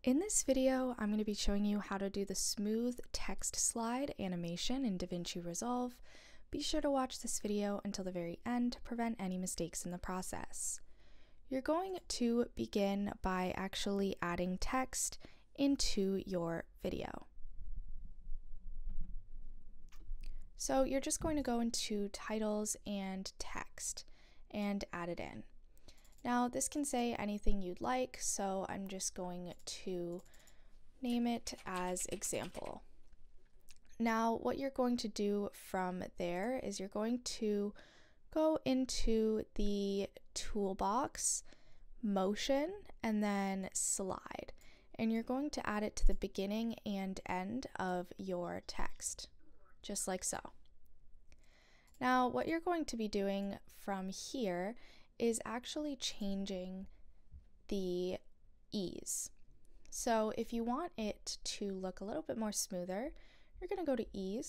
In this video, I'm going to be showing you how to do the smooth text slide animation in Davinci Resolve. Be sure to watch this video until the very end to prevent any mistakes in the process. You're going to begin by actually adding text into your video. So you're just going to go into titles and text and add it in. Now this can say anything you'd like, so I'm just going to name it as example. Now what you're going to do from there is you're going to go into the toolbox, motion, and then slide. And you're going to add it to the beginning and end of your text, just like so. Now what you're going to be doing from here is actually changing the ease. So if you want it to look a little bit more smoother, you're going to go to ease